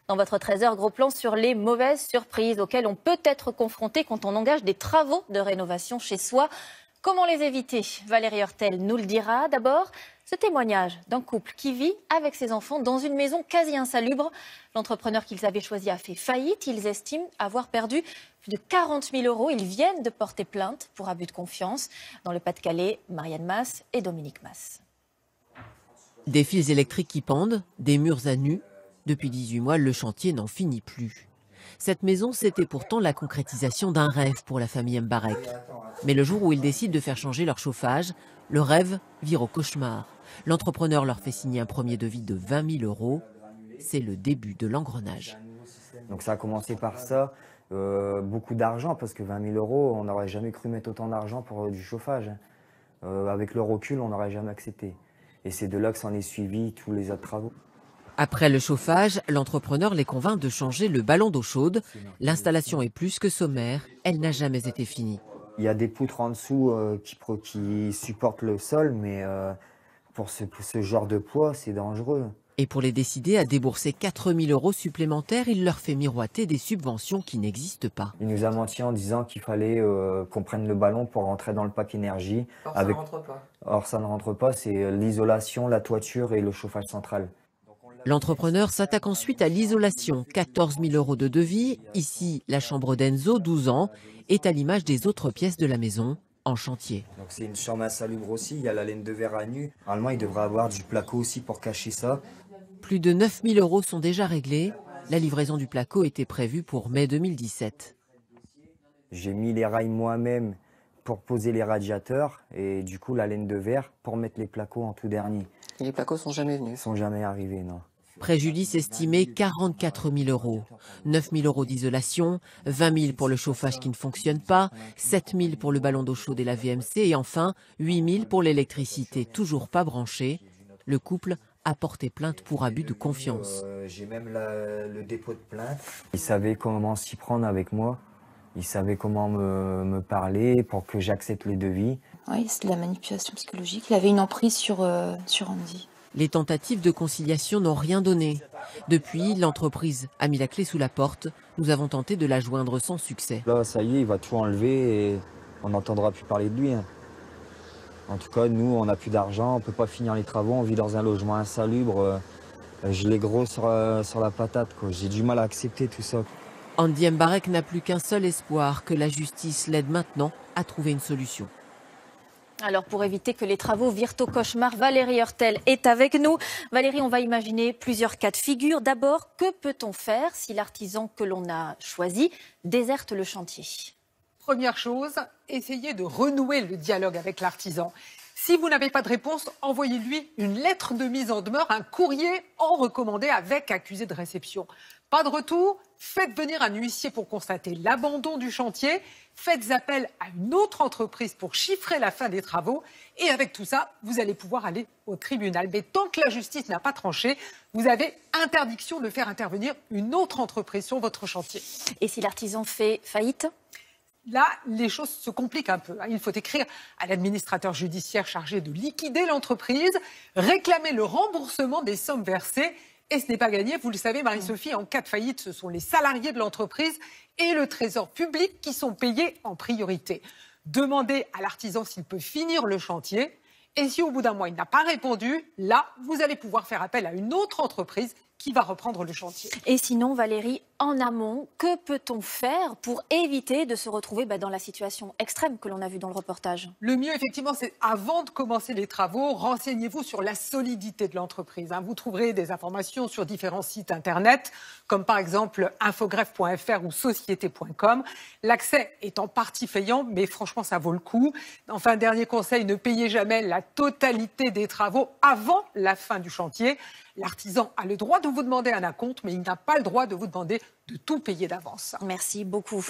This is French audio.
Dans votre trésor, gros plan sur les mauvaises surprises auxquelles on peut être confronté quand on engage des travaux de rénovation chez soi. Comment les éviter? Valérie Hurtel nous le dira. D'abord, ce témoignage d'un couple qui vit avec ses enfants dans une maison quasi insalubre. L'entrepreneur qu'ils avaient choisi a fait faillite. Ils estiment avoir perdu plus de 40 000 euros. Ils viennent de porter plainte pour abus de confiance. Dans le Pas-de-Calais, Marianne Mas et Dominique Mas. Des fils électriques qui pendent, des murs à nu. Depuis 18 mois, le chantier n'en finit plus. Cette maison, c'était pourtant la concrétisation d'un rêve pour la famille Mbarek. Mais le jour où ils décident de faire changer leur chauffage, le rêve vire au cauchemar. L'entrepreneur leur fait signer un premier devis de 20 000 euros. C'est le début de l'engrenage. Donc ça a commencé par ça, beaucoup d'argent, parce que 20 000 euros, on n'aurait jamais cru mettre autant d'argent pour du chauffage. Avec le recul, on n'aurait jamais accepté. Et c'est de là que s'en est suivi tous les autres travaux. Après le chauffage, l'entrepreneur les convainc de changer le ballon d'eau chaude. L'installation est plus que sommaire, elle n'a jamais été finie. Il y a des poutres en dessous qui supportent le sol, mais pour ce genre de poids, c'est dangereux. Et pour les décider à débourser 4 000 euros supplémentaires, il leur fait miroiter des subventions qui n'existent pas. Il nous a menti en disant qu'il fallait qu'on prenne le ballon pour rentrer dans le pack énergie. Or, ça ne rentre pas. Or, ça ne rentre pas, c'est l'isolation, la toiture et le chauffage central. L'entrepreneur s'attaque ensuite à l'isolation. 14 000 euros de devis. Ici, la chambre d'Enzo, 12 ans, est à l'image des autres pièces de la maison, en chantier. Donc c'est une chambre insalubre aussi, il y a la laine de verre à nu. Normalement, il devrait avoir du placo aussi pour cacher ça. Plus de 9 000 euros sont déjà réglés. La livraison du placo était prévue pour mai 2017. J'ai mis les rails moi-même pour poser les radiateurs et du coup la laine de verre pour mettre les placos en tout dernier. Et les placos sont jamais venus? Ils sont jamais arrivés, non. Préjudice estimé 44 000 euros. 9 000 euros d'isolation, 20 000 pour le chauffage qui ne fonctionne pas, 7 000 pour le ballon d'eau chaude et la VMC et enfin 8 000 pour l'électricité toujours pas branchée. Le couple a porté plainte pour abus de confiance. J'ai même le dépôt de plainte. Il savait comment s'y prendre avec moi. Il savait comment me parler pour que j'accepte les devis. Oui, c'est de la manipulation psychologique. Il avait une emprise sur Andy. Les tentatives de conciliation n'ont rien donné. Depuis, l'entreprise a mis la clé sous la porte. Nous avons tenté de la joindre sans succès. Là, ça y est, il va tout enlever et on n'entendra plus parler de lui. En tout cas, nous, on n'a plus d'argent, on ne peut pas finir les travaux, on vit dans un logement insalubre. Je l'ai gros sur la patate, quoi. J'ai du mal à accepter tout ça. Andy Mbarek n'a plus qu'un seul espoir, que la justice l'aide maintenant à trouver une solution. Alors pour éviter que les travaux virent au cauchemar, Valérie Hurtel est avec nous. Valérie, on va imaginer plusieurs cas de figure. D'abord, que peut-on faire si l'artisan que l'on a choisi déserte le chantier? Première chose, essayez de renouer le dialogue avec l'artisan. Si vous n'avez pas de réponse, envoyez-lui une lettre de mise en demeure, un courrier en recommandé avec accusé de réception. Pas de retour, faites venir un huissier pour constater l'abandon du chantier, faites appel à une autre entreprise pour chiffrer la fin des travaux et avec tout ça, vous allez pouvoir aller au tribunal. Mais tant que la justice n'a pas tranché, vous avez interdiction de faire intervenir une autre entreprise sur votre chantier. Et si l'artisan fait faillite ? Là, les choses se compliquent un peu. Il faut écrire à l'administrateur judiciaire chargé de liquider l'entreprise, réclamer le remboursement des sommes versées. Et ce n'est pas gagné. Vous le savez, Marie-Sophie, en cas de faillite, ce sont les salariés de l'entreprise et le trésor public qui sont payés en priorité. Demandez à l'artisan s'il peut finir le chantier. Et si au bout d'un mois, il n'a pas répondu, là, vous allez pouvoir faire appel à une autre entreprise qui va reprendre le chantier. Et sinon, Valérie, en amont, que peut-on faire pour éviter de se retrouver dans la situation extrême que l'on a vue dans le reportage? Le mieux, effectivement, c'est avant de commencer les travaux, renseignez-vous sur la solidité de l'entreprise. Vous trouverez des informations sur différents sites internet, comme par exemple infogreffe.fr ou société.com. L'accès est en partie payant, mais franchement, ça vaut le coup. Enfin, dernier conseil, ne payez jamais la totalité des travaux avant la fin du chantier. L'artisan a le droit de vous demander un acompte, mais il n'a pas le droit de vous demander de tout payer d'avance. Merci beaucoup.